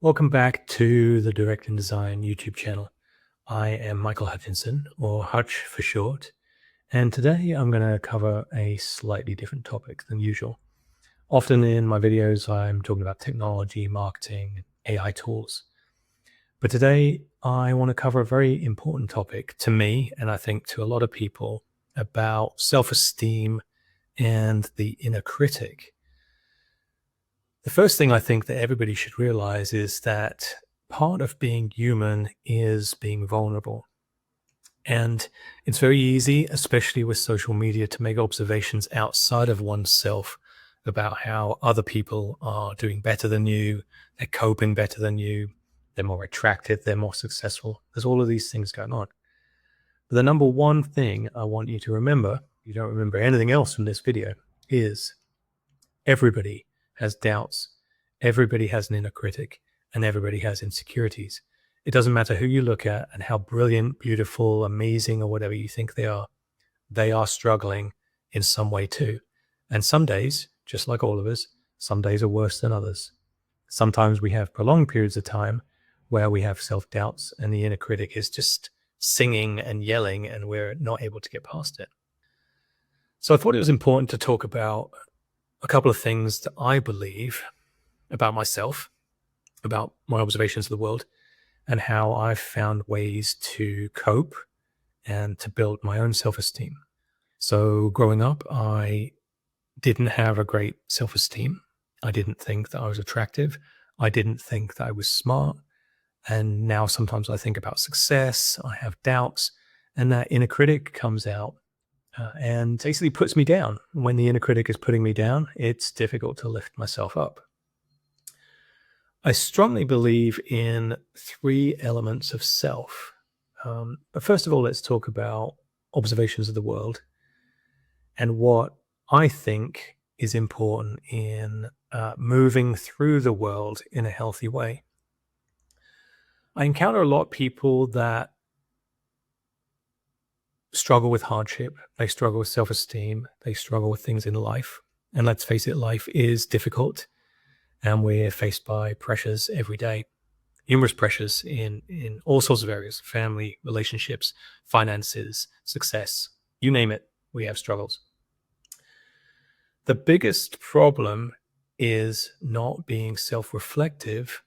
Welcome back to the Direct and Design YouTube channel. I am Michael Hutchinson, or Hutch for short, and today I'm going to cover a slightly different topic than usual. Often in my videos, I'm talking about technology, marketing, AI tools. But today, I want to cover a very important topic to me, and I think to a lot of people, about self-esteem and the inner critic. The first thing I think that everybody should realize is that part of being human is being vulnerable. And it's very easy, especially with social media, to make observations outside of oneself about how other people are doing better than you, they're coping better than you, they're more attractive, they're more successful. There's all of these things going on. But the number one thing I want you to remember, you don't remember anything else from this video, is everybody has doubts, everybody has an inner critic, and everybody has insecurities. It doesn't matter who you look at and how brilliant, beautiful, amazing, or whatever you think they are struggling in some way too. And some days, just like all of us, some days are worse than others. Sometimes we have prolonged periods of time where we have self-doubts and the inner critic is just singing and yelling and we're not able to get past it. So I thought it was important to talk about a couple of things that I believe about myself, about my observations of the world, and how I've found ways to cope and to build my own self-esteem. So growing up, I didn't have a great self-esteem. I didn't think that I was attractive. I didn't think that I was smart. And now sometimes I think about success, I have doubts, and that inner critic comes out and basically puts me down. When the inner critic is putting me down, it's difficult to lift myself up. I strongly believe in three elements of self. But first of all, let's talk about observations of the world and what I think is important in moving through the world in a healthy way. I encounter a lot of people that struggle with hardship, they struggle with self-esteem, they struggle with things in life. And let's face it, life is difficult and we're faced by pressures every day, numerous pressures in all sorts of areas: family, relationships, finances, success, you name it, we have struggles. The biggest problem is not being self-reflective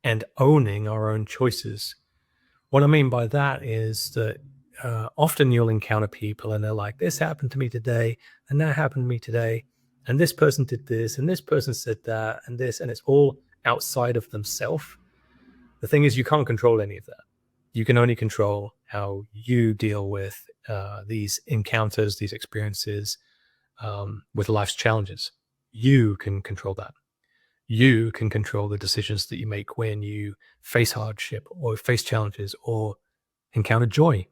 and owning our own choices. What I mean by that is that often you'll encounter people and they're like, this happened to me today, and that happened to me today, and this person did this, and this person said that, and this, and it's all outside of themselves. The thing is, you can't control any of that. You can only control how you deal with these encounters, these experiences, with life's challenges. You can control that. You can control the decisions that you make when you face hardship or face challenges or encounter joy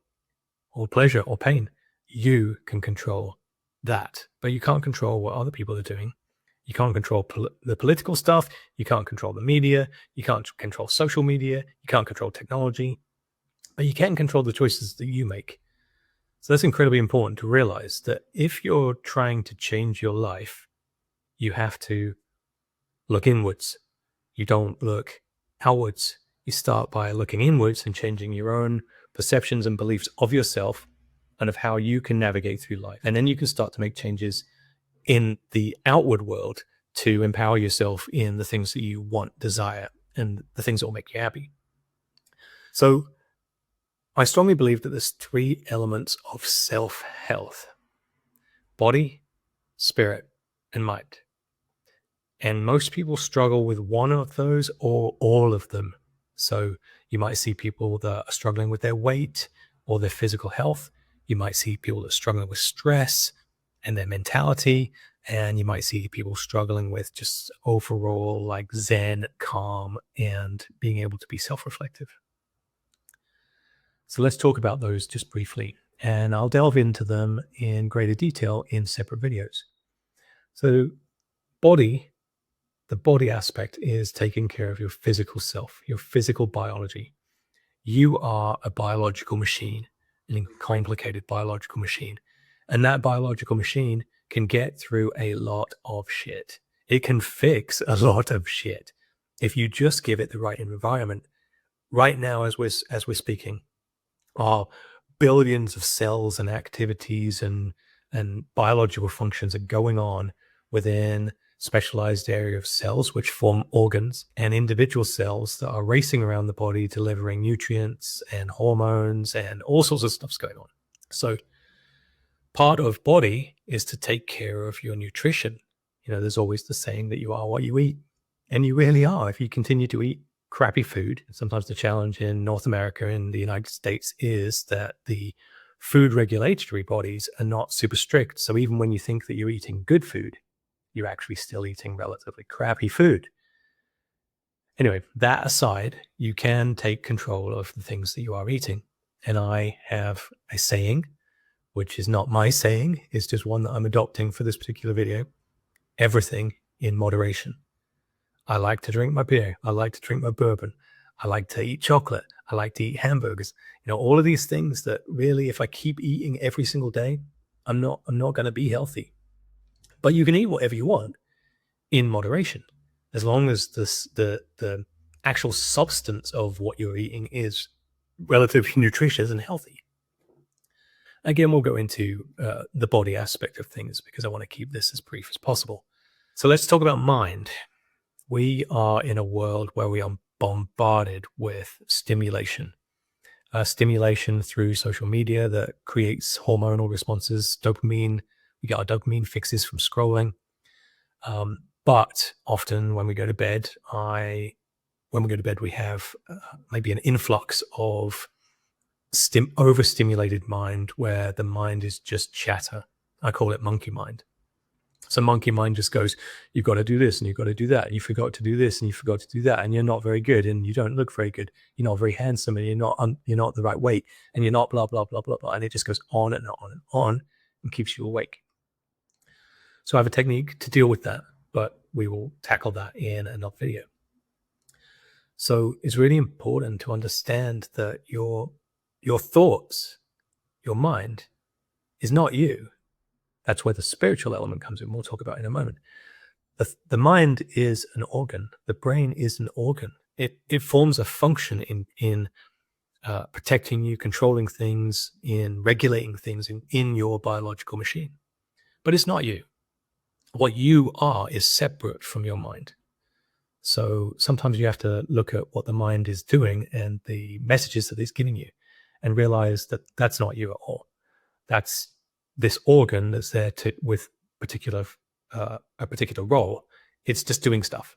or pleasure or pain. You can control that, but you can't control what other people are doing. You can't control the political stuff. You can't control the media. You can't control social media. You can't control technology, but you can control the choices that you make. So that's incredibly important to realize, that if you're trying to change your life, you have to look inwards. You don't look outwards. You start by looking inwards and changing your own perceptions and beliefs of yourself and of how you can navigate through life. And then you can start to make changes in the outward world to empower yourself in the things that you want, desire, and the things that will make you happy. So I strongly believe that there's three elements of self-health: body, spirit, and mind. And most people struggle with one of those or all of them. So you might see people that are struggling with their weight or their physical health. You might see people that are struggling with stress and their mentality. And you might see people struggling with just overall like zen, calm, and being able to be self-reflective. So let's talk about those just briefly, and I'll delve into them in greater detail in separate videos. So the body aspect is taking care of your physical self, your physical biology. You are a biological machine, a complicated biological machine. And that biological machine can get through a lot of shit. It can fix a lot of shit. if you just give it the right environment. Right now, as we're speaking, are billions of cells and activities and biological functions are going on within specialized area of cells which form organs, and individual cells that are racing around the body delivering nutrients and hormones and all sorts of stuff's going on. So part of body is to take care of your nutrition. There's always the saying that you are what you eat, and you really are. If you continue to eat crappy food, sometimes the challenge in North America and the United States is that the food regulatory bodies are not super strict. So even when you think that you're eating good food, you're actually still eating relatively crappy food. Anyway, that aside, you can take control of the things that you are eating. And I have a saying, which is not my saying, it's just one that I'm adopting for this particular video. Everything in moderation. I like to drink my beer. I like to drink my bourbon. I like to eat chocolate. I like to eat hamburgers. All of these things that really, if I keep eating every single day, I'm not going to be healthy. But you can eat whatever you want in moderation, as long as the actual substance of what you're eating is relatively nutritious and healthy. Again, we'll go into the body aspect of things because I want to keep this as brief as possible. So let's talk about mind. We are in a world where we are bombarded with stimulation. Stimulation through social media that creates hormonal responses, dopamine. We get our dopamine fixes from scrolling. But often when we go to bed, we have maybe an influx of overstimulated mind where the mind is just chatter. I call it monkey mind. So monkey mind just goes, you've got to do this and you've got to do that. And you forgot to do this and you forgot to do that. And you're not very good and you don't look very good. You're not very handsome and you're not the right weight and you're not blah, blah, blah, blah, blah. And it just goes on and on and on and keeps you awake. So I have a technique to deal with that, but we will tackle that in another video. So it's really important to understand that your thoughts, your mind is not you. That's where the spiritual element comes in. We'll talk about in a moment. The mind is an organ. The brain is an organ. It forms a function in protecting you, controlling things, in regulating things in your biological machine. But it's not you. What you are is separate from your mind. So sometimes you have to look at what the mind is doing and the messages that it's giving you and realize that that's not you at all. That's this organ that's there with a particular role. It's just doing stuff.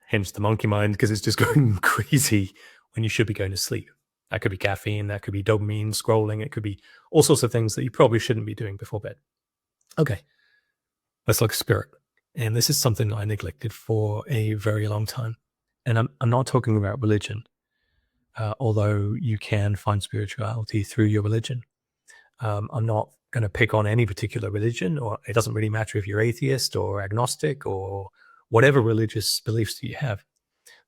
Hence the monkey mind, because it's just going crazy when you should be going to sleep. That could be caffeine, that could be dopamine, scrolling, it could be all sorts of things that you probably shouldn't be doing before bed. Okay, let's look at spirit. And this is something I neglected for a very long time. And I'm not talking about religion, although you can find spirituality through your religion. I'm not going to pick on any particular religion, or it doesn't really matter if you're atheist or agnostic or whatever religious beliefs that you have.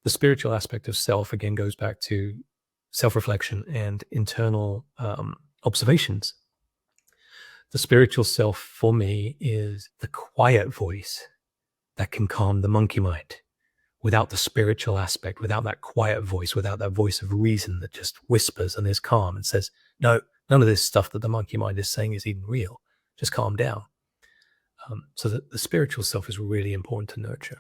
The spiritual aspect of self, again, goes back to self-reflection and internal observations. The spiritual self for me is the quiet voice that can calm the monkey mind. Without the spiritual aspect, without that quiet voice, without that voice of reason that just whispers and is calm and says, no, none of this stuff that the monkey mind is saying is even real. Just calm down. So that the spiritual self is really important to nurture.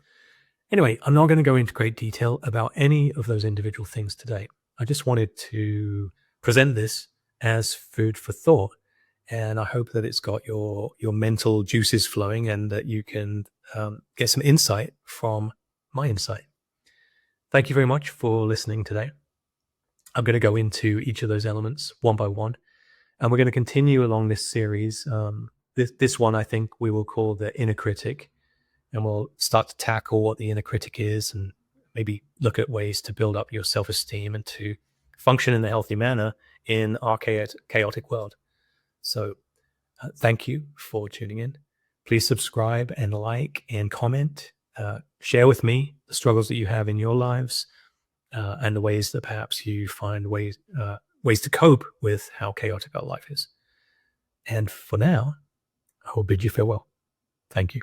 Anyway, I'm not going to go into great detail about any of those individual things today. I just wanted to present this as food for thought. And I hope that it's got your mental juices flowing and that you can get some insight from my insight. Thank you very much for listening today. I'm going to go into each of those elements one by one, and we're going to continue along this series. This one I think we will call the inner critic, and we'll start to tackle what the inner critic is and maybe look at ways to build up your self-esteem and to function in a healthy manner in our chaotic world. So thank you for tuning in. Please subscribe and like and comment. Share with me the struggles that you have in your lives and the ways that perhaps you find ways to cope with how chaotic our life is. And for now, I will bid you farewell. Thank you.